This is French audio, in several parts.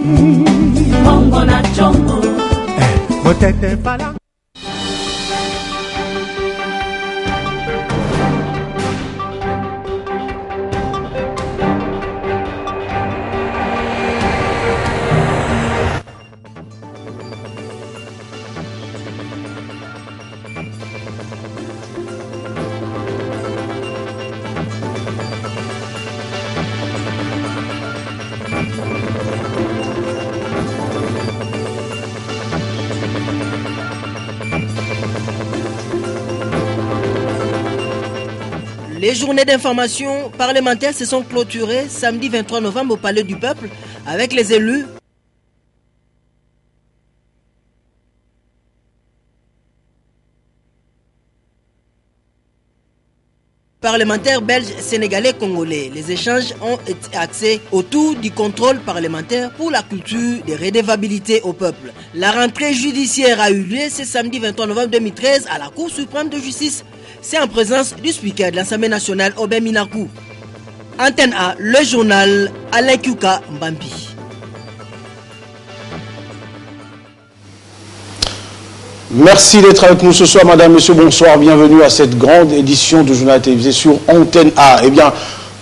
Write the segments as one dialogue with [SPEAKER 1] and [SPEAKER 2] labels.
[SPEAKER 1] Mongo na chombo.
[SPEAKER 2] Motete pala.
[SPEAKER 3] Les journées d'information parlementaires se sont clôturées samedi 23 novembre au Palais du Peuple avec les élus. Parlementaires belges, sénégalais, congolais. Les échanges ont été axés autour du contrôle parlementaire pour la culture de redevabilité au peuple. La rentrée judiciaire a eu lieu ce samedi 23 novembre 2013 à la Cour suprême de justice. C'est en présence du speaker de l'Assemblée nationale, Obé Minakou. Antenne A, le journal Alain Kyuka Mbambi.
[SPEAKER 4] Merci d'être avec nous ce soir, madame, monsieur, bonsoir. Bienvenue à cette grande édition du journal télévisé sur Antenne A. Eh bien,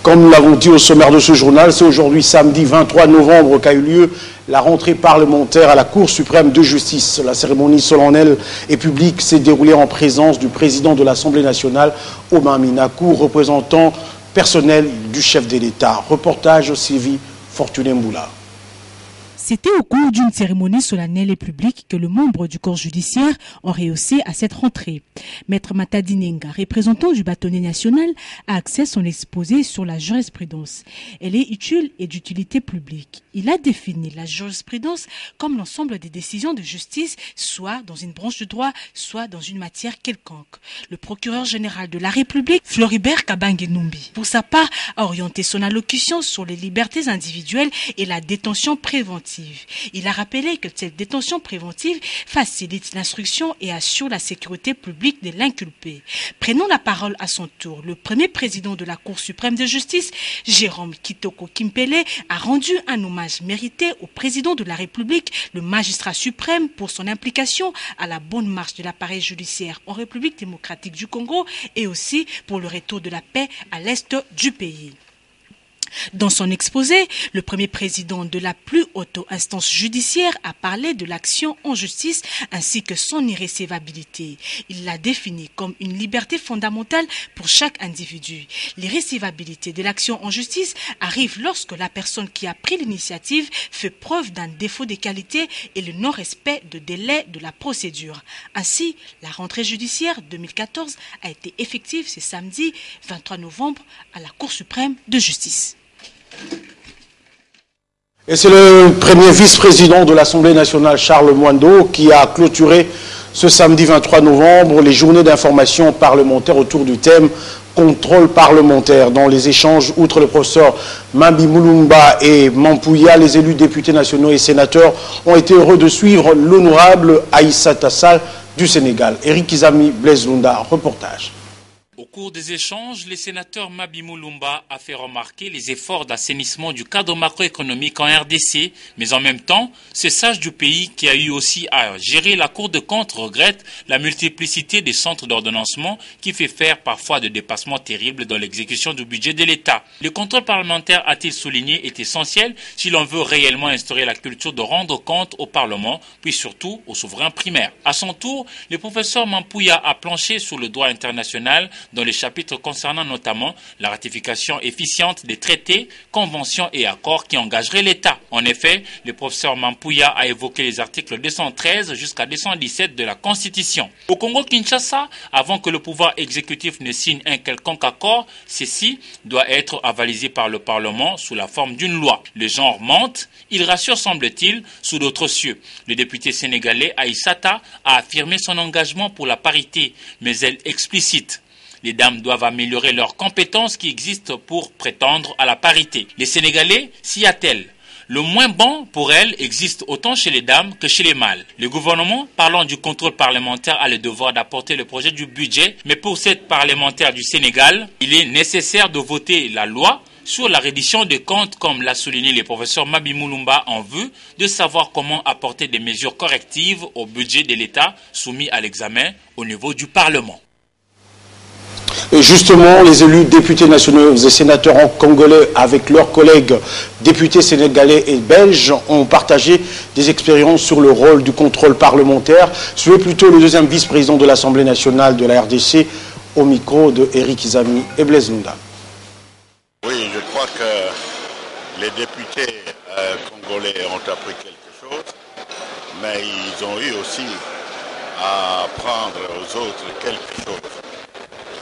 [SPEAKER 4] comme nous l'avons dit au sommaire de ce journal, c'est aujourd'hui samedi 23 novembre qu'a eu lieu la rentrée parlementaire à la Cour suprême de justice. La cérémonie solennelle et publique s'est déroulée en présence du président de l'Assemblée nationale, Obé Minakou, représentant personnel du chef de l'État. Reportage Sylvie Fortuné Mboula.
[SPEAKER 5] C'était au cours d'une cérémonie solennelle et publique que le membre du corps judiciaire ont rehaussé à cette rentrée. Maître Matadi Nenga, représentant du bâtonnier national, a axé son exposé sur la jurisprudence. Elle est utile et d'utilité publique. Il a défini la jurisprudence comme l'ensemble des décisions de justice, soit dans une branche de droit, soit dans une matière quelconque. Le procureur général de la République, Floribert Kabange-Numbi, pour sa part, a orienté son allocution sur les libertés individuelles et la détention préventive. Il a rappelé que cette détention préventive facilite l'instruction et assure la sécurité publique de l'inculpé. Prenons la parole à son tour. Le premier président de la Cour suprême de justice, Jérôme Kitoko Kimpele, a rendu un hommage mérité au président de la République, le magistrat suprême, pour son implication à la bonne marche de l'appareil judiciaire en République démocratique du Congo et aussi pour le retour de la paix à l'est du pays. Dans son exposé, le premier président de la plus haute instance judiciaire a parlé de l'action en justice ainsi que son irrécevabilité. Il l'a définie comme une liberté fondamentale pour chaque individu. L'irrécevabilité de l'action en justice arrive lorsque la personne qui a pris l'initiative fait preuve d'un défaut de qualité et le non-respect de délai de la procédure. Ainsi, la rentrée judiciaire 2014 a été effective ce samedi 23 novembre à la Cour suprême de justice.
[SPEAKER 4] Et c'est le premier vice-président de l'Assemblée nationale, Charles Mwando, qui a clôturé ce samedi 23 novembre les journées d'information parlementaire autour du thème contrôle parlementaire. Dans les échanges, outre le professeur Mambi Moulumba et Mampouya, les élus députés nationaux et sénateurs ont été heureux de suivre l'honorable Aïssata Sall du Sénégal. Eric Izami, Blaise Lunda, reportage.
[SPEAKER 6] Au cours des échanges, le sénateur Mabi Moulumba a fait remarquer les efforts d'assainissement du cadre macroéconomique en RDC, mais en même temps, ce sage du pays qui a eu aussi à gérer la Cour de compte regrette la multiplicité des centres d'ordonnancement qui fait faire parfois de dépassements terribles dans l'exécution du budget de l'État. Le contrôle parlementaire, a-t-il souligné, est essentiel si l'on veut réellement instaurer la culture de rendre compte au Parlement, puis surtout aux souverains primaires. À son tour, le professeur Mampouya a planché sur le droit international dans les chapitres concernant notamment la ratification efficiente des traités, conventions et accords qui engageraient l'État. En effet, le professeur Mampouya a évoqué les articles 213 jusqu'à 217 de la Constitution. Au Congo-Kinshasa, avant que le pouvoir exécutif ne signe un quelconque accord, ceci doit être avalisé par le Parlement sous la forme d'une loi. Le genre mente, il rassure semble-t-il sous d'autres cieux. Le député sénégalais Aïssata a affirmé son engagement pour la parité, mais elle explicite. Les dames doivent améliorer leurs compétences qui existent pour prétendre à la parité. Les Sénégalais s'y attellent. Le moins bon pour elles existe autant chez les dames que chez les mâles. Le gouvernement, parlant du contrôle parlementaire, a le devoir d'apporter le projet du budget, mais pour cette parlementaire du Sénégal, il est nécessaire de voter la loi sur la reddition des comptes, comme l'a souligné le professeur Mabi Moulumba, en vue de savoir comment apporter des mesures correctives au budget de l'État soumis à l'examen au niveau du Parlement.
[SPEAKER 4] Et justement, les élus députés nationaux et sénateurs congolais avec leurs collègues députés sénégalais et belges ont partagé des expériences sur le rôle du contrôle parlementaire. Suivez plutôt le deuxième vice-président de l'Assemblée nationale de la RDC au micro de Eric Izami et Blaise Lunda.
[SPEAKER 1] Oui, je crois que les députés congolais ont appris quelque chose, mais ils ont eu aussi à apprendre aux autres quelque chose.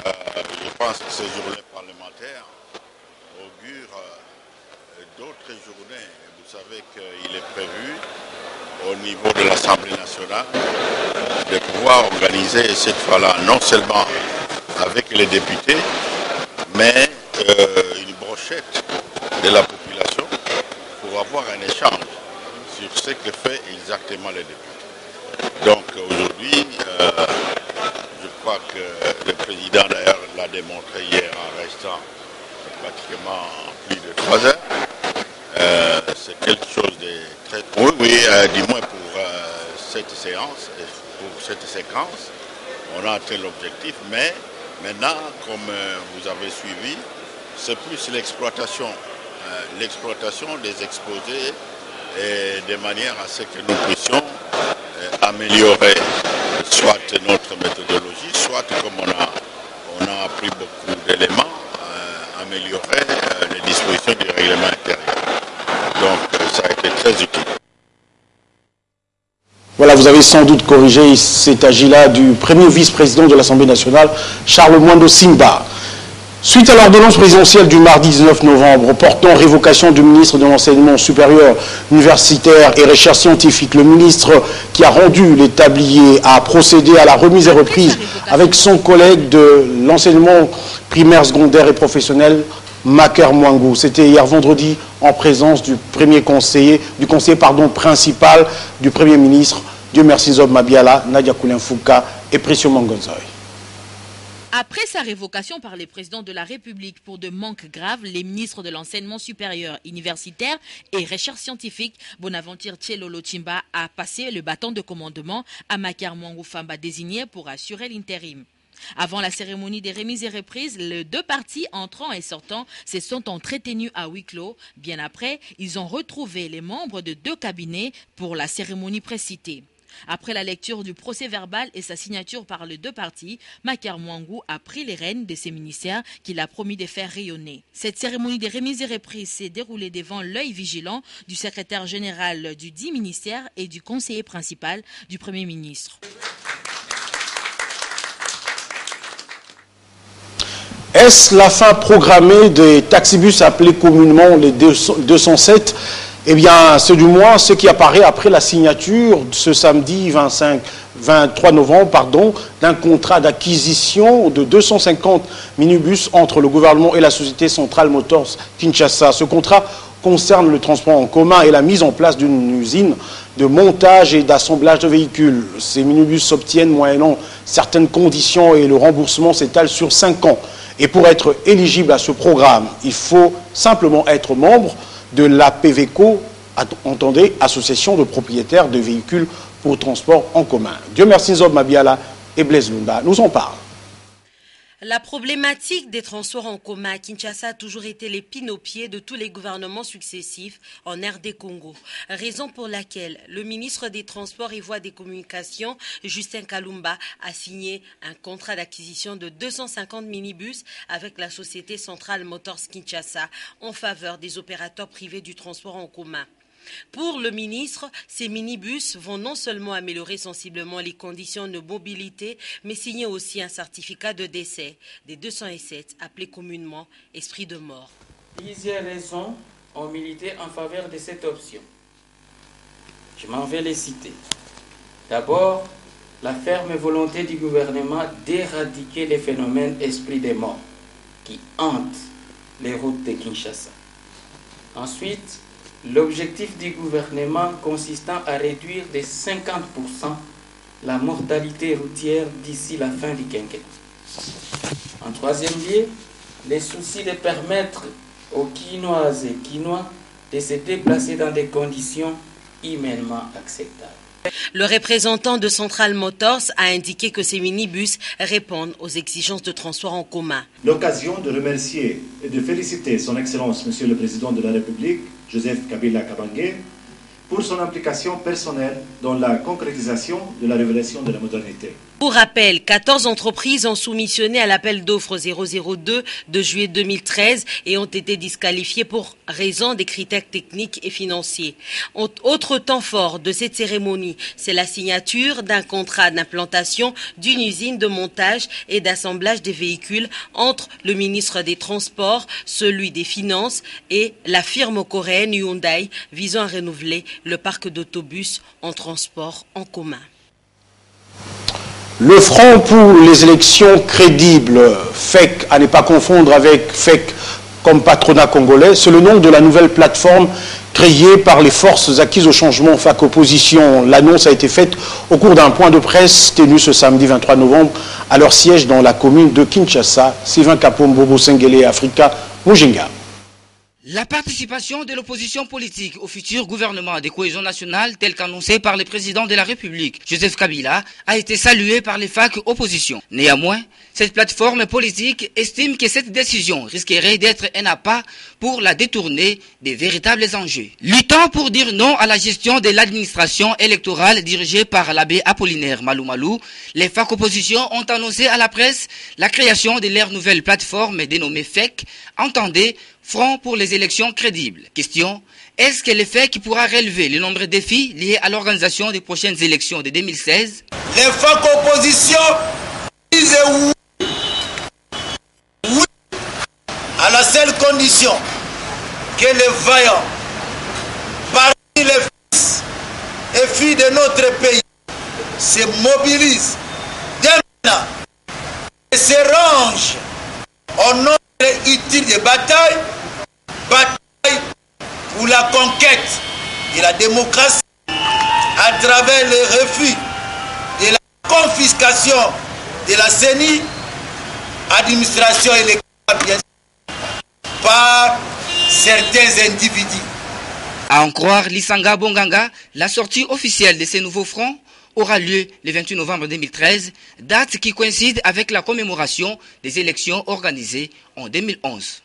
[SPEAKER 1] Je pense que ces journées parlementaires augurent d'autres journées. Vous savez qu'il est prévu au niveau de l'Assemblée nationale de pouvoir organiser cette fois-là non seulement avec les députés, mais une brochette de la population pour avoir un échange sur ce que fait exactement les députés. Donc aujourd'hui, je crois que le président d'ailleurs l'a démontré hier en restant pratiquement plus de 3 heures. C'est quelque chose de très... Oui, du moins pour cette séance, pour cette séquence, on a atteint l'objectif, mais maintenant, comme vous avez suivi, c'est plus l'exploitation des exposés et de manière à ce que nous puissions améliorer soit notre méthodologie, soit comme on a appris beaucoup d'éléments, améliorer les dispositions du règlement intérieur. Donc ça a été très utile.
[SPEAKER 4] Voilà, vous avez sans doute corrigé, il s'agit là du premier vice-président de l'Assemblée nationale, Charles Mwando Simba. Suite à l'ordonnance présidentielle du mardi 19 novembre portant révocation du ministre de l'Enseignement supérieur, universitaire et recherche scientifique, le ministre qui a rendu les tabliers a procédé à la remise et reprise avec son collègue de l'enseignement primaire, secondaire et professionnel, Maker Mwangou. C'était hier vendredi en présence du conseiller principal du Premier ministre, Dieu merci Zob Mabiala, Nadia Koulenfouka et Précieux Mangonzoy.
[SPEAKER 7] Après sa révocation par les présidents de la République pour de manques graves, les ministres de l'enseignement supérieur, universitaire et recherche scientifique, Bonaventure Tchelolo Chimba a passé le bâton de commandement à Maker Mwangou Famba désigné pour assurer l'intérim. Avant la cérémonie des remises et reprises, les deux partis entrant et sortant se sont entretenus à huis clos. Bien après, ils ont retrouvé les membres de 2 cabinets pour la cérémonie précitée. Après la lecture du procès verbal et sa signature par les 2 parties, Maker Mwangou a pris les rênes de ses ministères qu'il a promis de faire rayonner. Cette cérémonie des remises et reprises s'est déroulée devant l'œil vigilant du secrétaire général du 10 ministères et du conseiller principal du Premier ministre.
[SPEAKER 4] Est-ce la fin programmée des taxibus appelés communément les 207 ? Eh bien, c'est du moins ce qui apparaît après la signature ce samedi 23 novembre d'un contrat d'acquisition de 250 minibus entre le gouvernement et la société Central Motors Kinshasa. Ce contrat concerne le transport en commun et la mise en place d'une usine de montage et d'assemblage de véhicules. Ces minibus s'obtiennent moyennant certaines conditions et le remboursement s'étale sur 5 ans. Et pour être éligible à ce programme, il faut simplement être membre de l'APVECO, entendez, Association de propriétaires de véhicules pour transport en commun. Dieu merci Zob Mabiala et Blaise Lunda nous en parlent.
[SPEAKER 8] La problématique des transports en commun à Kinshasa a toujours été l'épine au pied de tous les gouvernements successifs en RD Congo. Raison pour laquelle le ministre des Transports et Voies des Communications, Justin Kalumba, a signé un contrat d'acquisition de 250 minibus avec la société Central Motors Kinshasa en faveur des opérateurs privés du transport en commun. Pour le ministre, ces minibus vont non seulement améliorer sensiblement les conditions de mobilité, mais signer aussi un certificat de décès des 207, appelé communément esprit de mort.
[SPEAKER 9] Plusieurs raisons ont milité en faveur de cette option. Je m'en vais les citer. D'abord, la ferme volonté du gouvernement d'éradiquer les phénomènes esprit de mort qui hantent les routes de Kinshasa. Ensuite, l'objectif du gouvernement consistant à réduire de 50% la mortalité routière d'ici la fin du quinquennat. En troisième lieu, les soucis de permettre aux Quinoises et Quinois de se déplacer dans des conditions humainement acceptables.
[SPEAKER 8] Le représentant de Central Motors a indiqué que ces minibus répondent aux exigences de transport en commun.
[SPEAKER 10] L'occasion de remercier et de féliciter son Excellence, Monsieur le Président de la République, Joseph Kabila Kabange, pour son implication personnelle dans la concrétisation de la révélation de la modernité.
[SPEAKER 8] Pour rappel, 14 entreprises ont soumissionné à l'appel d'offres 002 de juillet 2013 et ont été disqualifiées pour raison des critères techniques et financiers. Autre temps fort de cette cérémonie, c'est la signature d'un contrat d'implantation d'une usine de montage et d'assemblage des véhicules entre le ministre des Transports, celui des Finances et la firme coréenne Hyundai visant à renouveler le parc d'autobus en transport en commun.
[SPEAKER 4] Le Front pour les élections crédibles, FEC, à ne pas confondre avec FEC comme patronat congolais, c'est le nom de la nouvelle plateforme créée par les forces acquises au changement FAC Opposition. L'annonce a été faite au cours d'un point de presse tenu ce samedi 23 novembre à leur siège dans la commune de Kinshasa. Sylvain Kapombo, Bosengele, Africa, Mujinga.
[SPEAKER 11] La participation de l'opposition politique au futur gouvernement de cohésion nationale tel qu'annoncé par le président de la République, Joseph Kabila, a été saluée par les FAC opposition. Néanmoins, cette plateforme politique estime que cette décision risquerait d'être un appât pour la détourner des véritables enjeux. Luttant pour dire non à la gestion de l'administration électorale dirigée par l'abbé Apollinaire Malou Malou, les FAC opposition ont annoncé à la presse la création de leur nouvelle plateforme dénommée FEC, entendez Front pour les élections crédibles. Question, est-ce que le FEC pourra relever le nombre de défis liés à l'organisation des prochaines élections de 2016?
[SPEAKER 12] Les FAC opposition disent oui. Oui, à la seule condition que les vaillants, parmi les fils et filles de notre pays, se mobilisent dès maintenant et se rangent au nom utile de bataille pour la conquête de la démocratie à travers le refus de la confiscation de la CENI, administration électorale bien sûr, par certains individus.
[SPEAKER 11] À en croire Lisanga Bonganga, la sortie officielle de ces nouveaux fronts aura lieu le 28 novembre 2013, date qui coïncide avec la commémoration des élections organisées en 2011.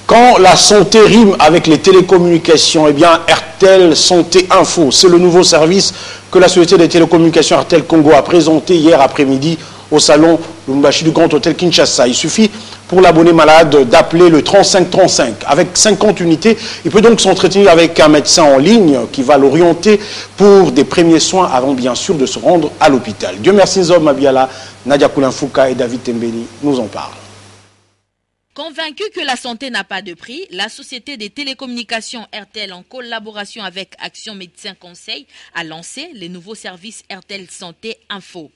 [SPEAKER 4] Quand la santé rime avec les télécommunications, eh bien RTL Santé Info, c'est le nouveau service que la société des télécommunications RTL Congo a présenté hier après-midi au salon Lumbashi du Grand Hôtel Kinshasa. Il suffit pour l'abonné malade d'appeler le 3535. Avec 50 unités, il peut donc s'entretenir avec un médecin en ligne qui va l'orienter pour des premiers soins avant bien sûr de se rendre à l'hôpital. Dieu merci Zob Mabiala, Nadia Koulinfouka et David Tembeli nous en parlent.
[SPEAKER 7] Convaincu que la santé n'a pas de prix, la société des télécommunications RTL en collaboration avec Action Médecins Conseil a lancé les nouveaux services RTL Santé Info.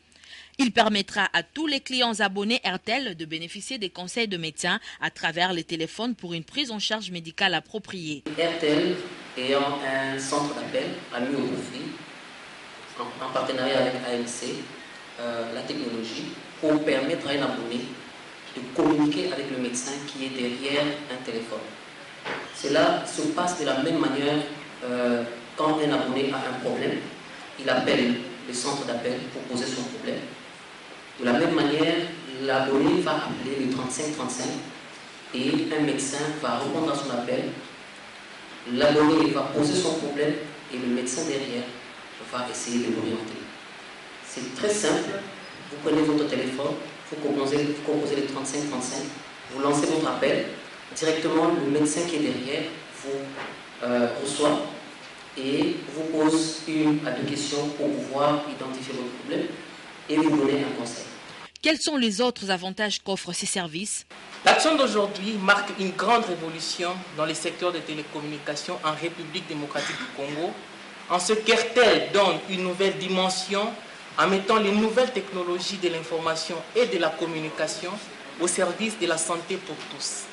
[SPEAKER 7] Il permettra à tous les clients abonnés RTL de bénéficier des conseils de médecins à travers les téléphones pour une prise en charge médicale appropriée.
[SPEAKER 13] RTL ayant un centre d'appel à mis au profit, en partenariat avec AMC, la technologie, pour permettre à un abonné de communiquer avec le médecin qui est derrière un téléphone. Cela se passe de la même manière quand un abonné a un problème, il appelle le centre d'appel pour poser son problème. De la même manière, l'abonné va appeler le 3535 et un médecin va répondre à son appel. L'abonné va poser son problème et le médecin derrière va essayer de l'orienter. C'est très simple. Vous prenez votre téléphone, vous composez le 3535, vous lancez votre appel. Directement, le médecin qui est derrière vous reçoit et vous pose une à deux questions pour pouvoir identifier votre problème et vous donner un conseil.
[SPEAKER 7] Quels sont les autres avantages qu'offrent ces services?
[SPEAKER 14] L'action d'aujourd'hui marque une grande révolution dans les secteurs de télécommunications en République démocratique du Congo, en ce qu'RTL donne une nouvelle dimension en mettant les nouvelles technologies de l'information et de la communication au service de la santé pour tous.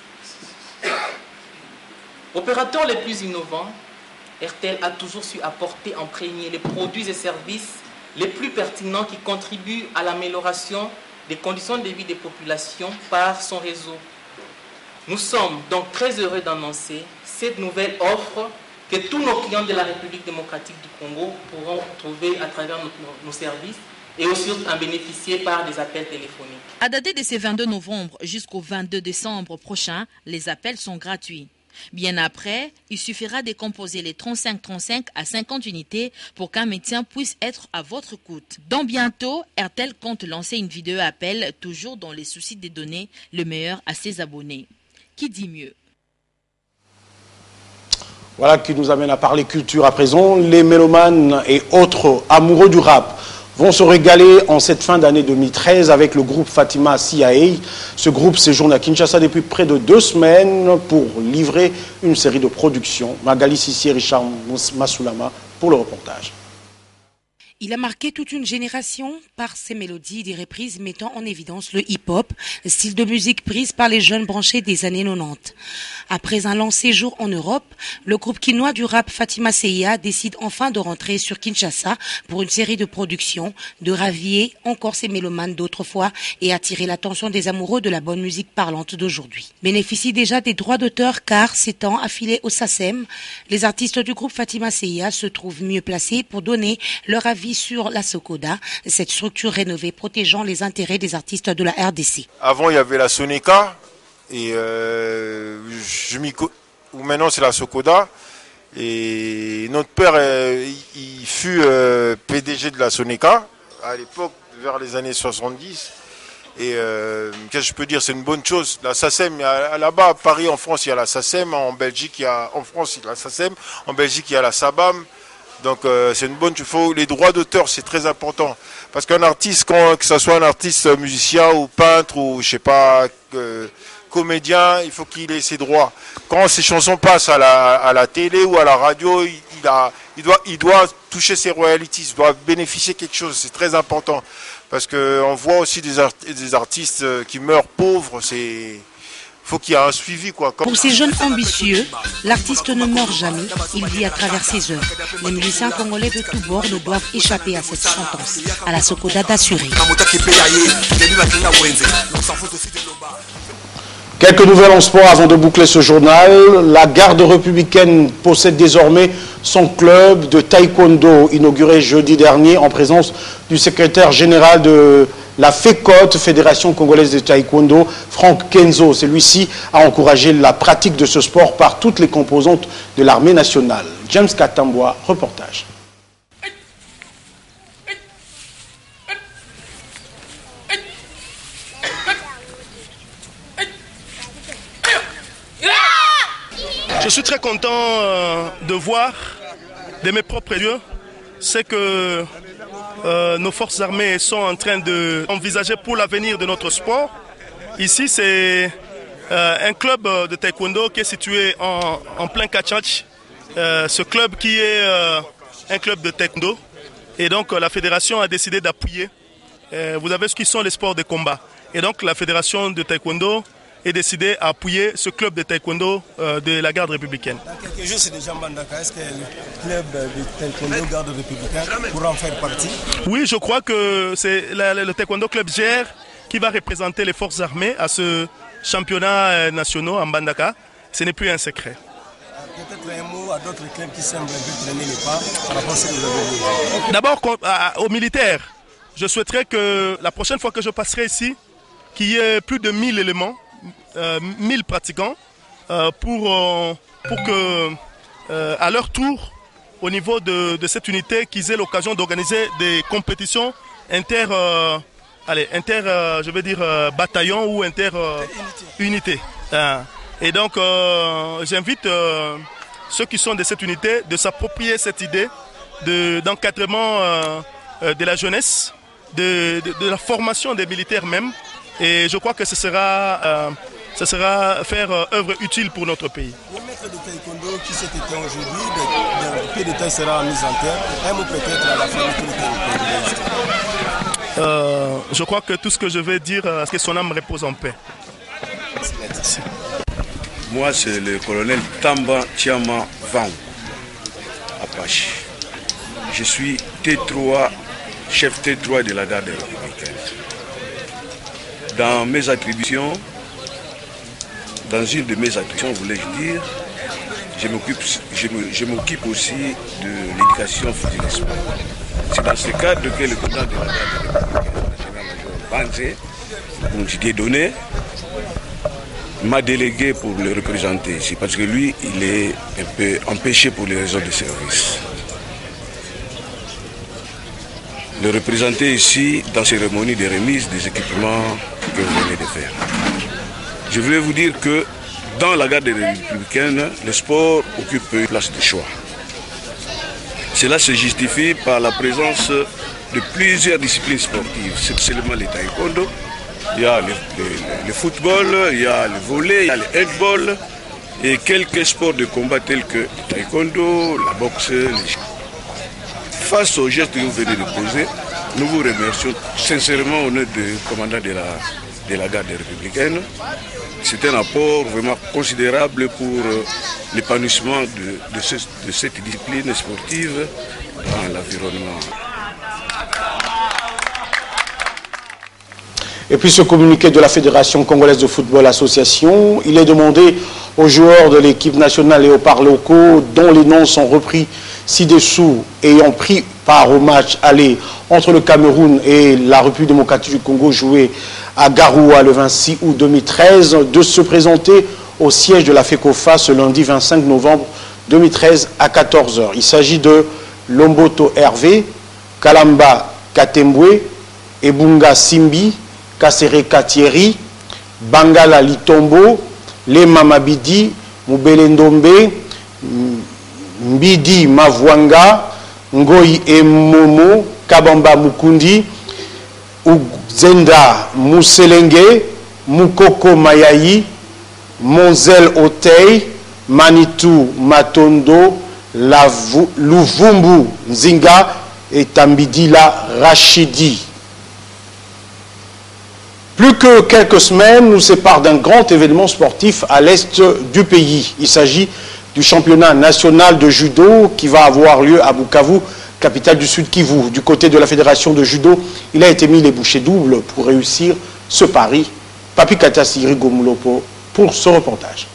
[SPEAKER 14] Opérateur les plus innovants, RTL a toujours su apporter en premier les produits et services les plus pertinents qui contribuent à l'amélioration des conditions de vie des populations par son réseau. Nous sommes donc très heureux d'annoncer cette nouvelle offre que tous nos clients de la République démocratique du Congo pourront trouver à travers nos services et aussi en bénéficier par des appels téléphoniques.
[SPEAKER 7] À dater de ce 22 novembre jusqu'au 22 décembre prochain, les appels sont gratuits. Bien après, il suffira de composer les 35-35 à 50 unités pour qu'un médecin puisse être à votre écoute. Dans bientôt, RTL compte lancer une vidéo appel, toujours dans les soucis des données, le meilleur à ses abonnés. Qui dit mieux?
[SPEAKER 4] Voilà qui nous amène à parler culture à présent. Les mélomanes et autres amoureux du rap vont se régaler en cette fin d'année 2013 avec le groupe Fatima CIA. Ce groupe séjourne à Kinshasa depuis près de 2 semaines pour livrer une série de productions. Magali Sissi et Richard Masoulama pour le reportage.
[SPEAKER 15] Il a marqué toute une génération par ses mélodies et des reprises mettant en évidence le hip-hop, style de musique prise par les jeunes branchés des années 90. Après un long séjour en Europe, le groupe quinois du rap Fatima CIA décide enfin de rentrer sur Kinshasa pour une série de productions, de raviller encore ces mélomanes d'autrefois et attirer l'attention des amoureux de la bonne musique parlante d'aujourd'hui. Bénéficie déjà des droits d'auteur car s'étant affiliés au SACEM, les artistes du groupe Fatima CIA se trouvent mieux placés pour donner leur avis sur la SOCODA, cette structure rénovée protégeant les intérêts des artistes de la RDC.
[SPEAKER 16] Avant, il y avait la Soneca, et maintenant c'est la SOCODA. Et notre père, il fut PDG de la Soneca, à l'époque, vers les années 70. Et qu'est-ce que je peux dire, c'est une bonne chose. La SACEM, là-bas à Paris, en France, il y a la SACEM, en Belgique, en France, il y a la SACEM, en Belgique, il y a la SABAM. Donc c'est une bonne chose. Les droits d'auteur, c'est très important. Parce qu'un artiste, que ce soit un artiste musicien ou peintre ou je sais pas, comédien, il faut qu'il ait ses droits. Quand ses chansons passent à la télé ou à la radio, il doit toucher ses royalties, il doit bénéficier de quelque chose. C'est très important. Parce qu'on voit aussi des artistes qui meurent pauvres, faut qu'il y ait un suivi, quoi.
[SPEAKER 15] Pour ces jeunes ambitieux, l'artiste ne meurt jamais, il vit à travers ses œuvres. Les musiciens congolais de tous bords ne doivent échapper à cette sentence, à la SOCODA d'assurer.
[SPEAKER 4] Quelques nouvelles en sport avant de boucler ce journal. La garde républicaine possède désormais son club de taekwondo, inauguré jeudi dernier en présence du secrétaire général de la FECOT, Fédération congolaise de taekwondo, Franck Kenzo. Celui-ci a encouragé la pratique de ce sport par toutes les composantes de l'armée nationale. James Katamboa, reportage.
[SPEAKER 17] Je suis très content de voir de mes propres yeux ce que nos forces armées sont en train d'envisager pour l'avenir de notre sport. Ici, c'est un club de taekwondo qui est situé en plein Kachach. Ce club qui est un club de taekwondo. Et donc, la fédération a décidé d'appuyer. Vous savez ce qui sont les sports de combat. Et donc, la fédération de taekwondo est décidé à appuyer ce club de taekwondo de la garde républicaine.
[SPEAKER 18] Dans quelques jours, c'est déjà Mbandaka. Est-ce que le club de taekwondo garde républicaine pourra en faire partie?
[SPEAKER 17] Oui, je crois que c'est le taekwondo club GR qui va représenter les forces armées à ce championnat national en Mbandaka. Ce n'est plus un secret.
[SPEAKER 18] Peut-être un mot à d'autres clubs qui semblent un peu traîner les pas par rapport à ce que vous avez dit.
[SPEAKER 17] D'abord, aux militaires, je souhaiterais que la prochaine fois que je passerai ici, qu'il y ait plus de 1000 éléments, 1000 pratiquants pour que à leur tour au niveau de cette unité qu'ils aient l'occasion d'organiser des compétitions inter je veux dire bataillon ou inter unité. Et donc j'invite ceux qui sont de cette unité de s'approprier cette idée d'encadrement de la jeunesse, de la formation des militaires même. Et je crois que ce sera faire œuvre utile pour notre pays.
[SPEAKER 18] Le maître de taekwondo qui s'est éteint aujourd'hui, peu de temps sera mis en terre. Un mot peut-être à la famille taekwondoïste.
[SPEAKER 17] Je crois que tout ce que je vais dire, c'est que son âme repose en paix.
[SPEAKER 19] Merci. Moi, c'est le colonel Tamba Tiama Vang, Apache. Je suis T3, chef T3 de la garde républicaine. Dans mes attributions, dans une de mes actions, voulais-je dire, je m'occupe aussi de l'éducation physique et sport. C'est dans ce cadre que le commandant de la garde Banzé, Didier Donné, m'a délégué pour le représenter ici, parce que lui, il est un peu empêché pour les raisons de service. Le représenter ici dans la cérémonie de remise des équipements que vous venez de faire. Je voulais vous dire que dans la garde républicaine, le sport occupe une place de choix. Cela se justifie par la présence de plusieurs disciplines sportives. C'est seulement le taekwondo, il y a le football, il y a le volley, il y a le handball et quelques sports de combat tels que le taekwondo, la boxe, Face au geste que vous venez de poser, nous vous remercions sincèrement au nom du commandant de la garde républicaine. C'est un apport vraiment considérable pour l'épanouissement de cette discipline sportive dans l'environnement.
[SPEAKER 4] Et puis ce communiqué de la Fédération congolaise de football association, il est demandé aux joueurs de l'équipe nationale et aux parts locaux dont les noms sont repris ci-dessous ayant pris part au match aller entre le Cameroun et la République démocratique du Congo joué à Garoua le 26 août 2013 de se présenter au siège de la FECOFA ce lundi 25 novembre 2013 à 14 h. Il s'agit de Lomboto Hervé, Kalamba Katembwe, Ebunga Simbi, Kasereka Thierry, Bangala Litombo, Lema Mabidi, Moubelendombe, Mbidi Mavwanga, Ngoyi Emomo, Kabamba Mukundi, Zenda Mousselenge, Mukoko Mayayi, Monzel Otei, Manitou Matondo, Luvumbu Nzinga et Tambidila Rachidi. Plus que quelques semaines nous séparent d'un grand événement sportif à l'est du pays. Il s'agit du championnat national de judo qui va avoir lieu à Bukavu, capitale du Sud Kivu. Du côté de la fédération de judo, il a été mis les bouchées doubles pour réussir ce pari. Papi Katasiri Gomulopo pour ce reportage.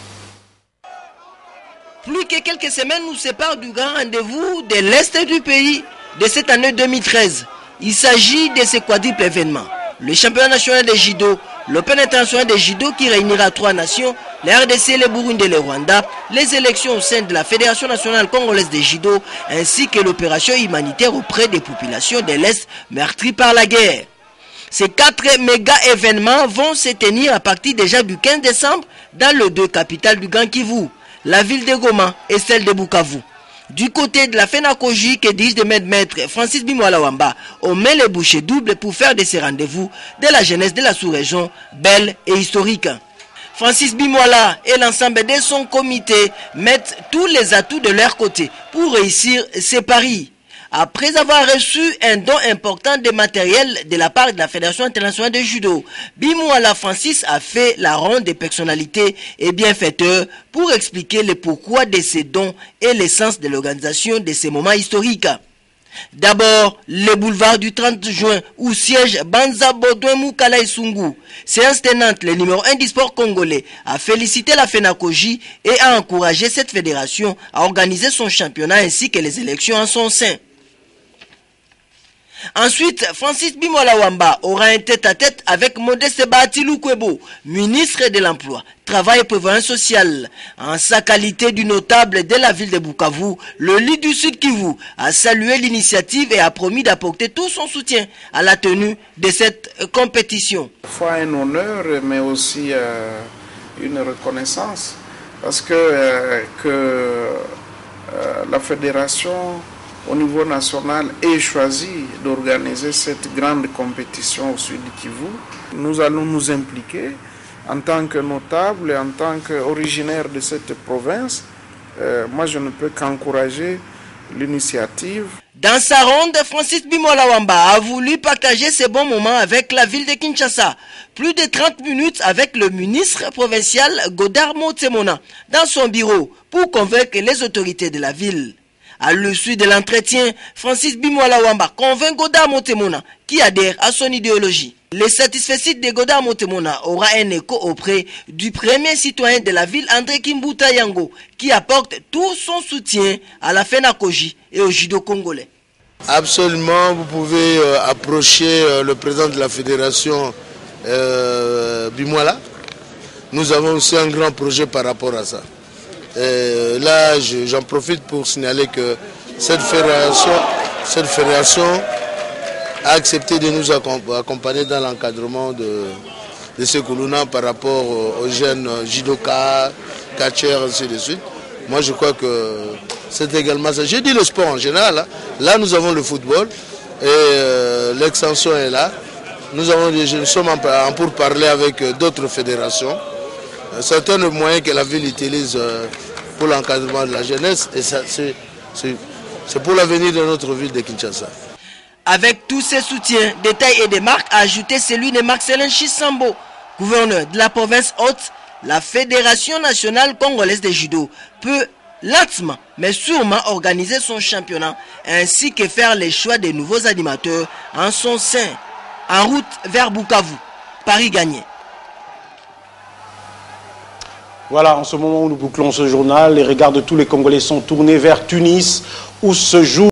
[SPEAKER 3] Plus que quelques semaines nous séparent du grand rendez-vous de l'est du pays de cette année 2013. Il s'agit de ce quadruple événement. Le championnat national de judo, l'Open international de judo qui réunira 3 nations, les RDC, le Burundi et le Rwanda, les élections au sein de la Fédération nationale congolaise de judo, ainsi que l'opération humanitaire auprès des populations de l'Est meurtries par la guerre. Ces 4 méga événements vont se tenir à partir déjà du 15 décembre dans les 2 capitales du Grand Kivu, la ville de Goma et celle de Bukavu. Du côté de la FENACOJI, que disent de maître Francis Bimwala Wamba, on met les bouchées doubles pour faire de ces rendez-vous de la jeunesse de la sous-région belle et historique. Francis Bimwala et l'ensemble de son comité mettent tous les atouts de leur côté pour réussir ces paris. Après avoir reçu un don important de matériel de la part de la Fédération internationale de judo, Bimwala Francis a fait la ronde des personnalités et bienfaiteurs pour expliquer le pourquoi de ces dons et l'essence de l'organisation de ces moments historiques. D'abord, le boulevard du 30 juin où siège Banza Baudouin Moukala Isungu, séance tenante le numéro 1 du sport congolais, a félicité la FENACOJI et a encouragé cette fédération à organiser son championnat ainsi que les élections en son sein. Ensuite, Francis Bimwala Wamba aura un tête-à-tête avec Modeste Batilou Kwebo, ministre de l'Emploi, Travail et Prévoyance sociale. En sa qualité du notable de la ville de Bukavu, le leader du Sud Kivu a salué l'initiative et a promis d'apporter tout son soutien à la tenue de cette compétition.
[SPEAKER 20] Un honneur, mais aussi une reconnaissance, parce que la fédération au niveau national ait choisi d'organiser cette grande compétition au Sud Kivu. Nous allons nous impliquer en tant que notable et en tant qu'originaire de cette province. Moi, je ne peux qu'encourager l'initiative.
[SPEAKER 3] Dans sa ronde, Francis Bimwala Wamba a voulu partager ces bons moments avec la ville de Kinshasa. Plus de 30 minutes avec le ministre provincial Godard Motsemona dans son bureau pour convaincre les autorités de la ville. À l'issue de l'entretien, Francis Bimwala Wamba convainc Godard Motsemona qui adhère à son idéologie. Le satisfecit de Godard Motemona aura un écho auprès du premier citoyen de la ville, André Kimbuta Yango, qui apporte tout son soutien à la FENACOJI et au judo congolais.
[SPEAKER 21] Absolument, vous pouvez approcher le président de la fédération Bimwala. Nous avons aussi un grand projet par rapport à ça. Là, j'en profite pour signaler que cette fédération a accepté de nous accompagner dans l'encadrement de ce Koulouna par rapport aux jeunes judoka, catcheurs, ainsi de suite. Moi, je crois que c'est également ça. J'ai dit le sport en général. Hein. Là, nous avons le football et l'extension est là. Nous sommes en pourparlers avec d'autres fédérations. Certains moyens que la ville utilise pour l'encadrement de la jeunesse, et c'est pour l'avenir de notre ville de Kinshasa.
[SPEAKER 3] Avec tous ces soutiens, détails et des marques, a ajouté celui de Marcelin Chisambo, gouverneur de la province haute, la Fédération nationale congolaise de judo peut lentement mais sûrement organiser son championnat ainsi que faire les choix des nouveaux animateurs en son sein, en route vers Bukavu. Paris gagné.
[SPEAKER 4] Voilà, en ce moment où nous bouclons ce journal, les regards de tous les Congolais sont tournés vers Tunis où se joue